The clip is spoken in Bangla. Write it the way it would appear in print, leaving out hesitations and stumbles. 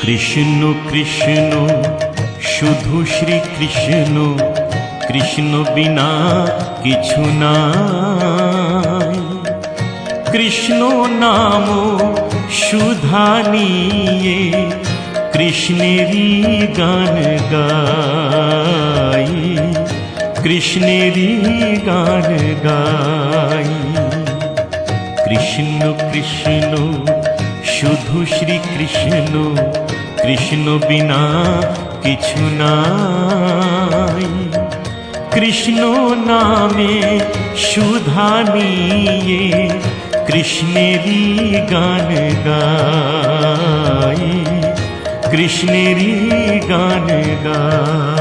কৃষ্ণ কৃষ্ণ শুধু শ্রী কৃষ্ণ, কৃষ্ণ বিনা কিছু নাই। কৃষ্ণ নাম সুধা নিয়ে কৃষ্ণেরই গান গাই, কৃষ্ণেরই গান গাই। কৃষ্ণ কৃষ্ণ শুধু শ্রী কৃষ্ণ, কৃষ্ণ বিনা কিছু নাই। কৃষ্ণ নামে সুধা নিয়ে কৃষ্ণেরই গান গাই, কৃষ্ণেরই গান গাই।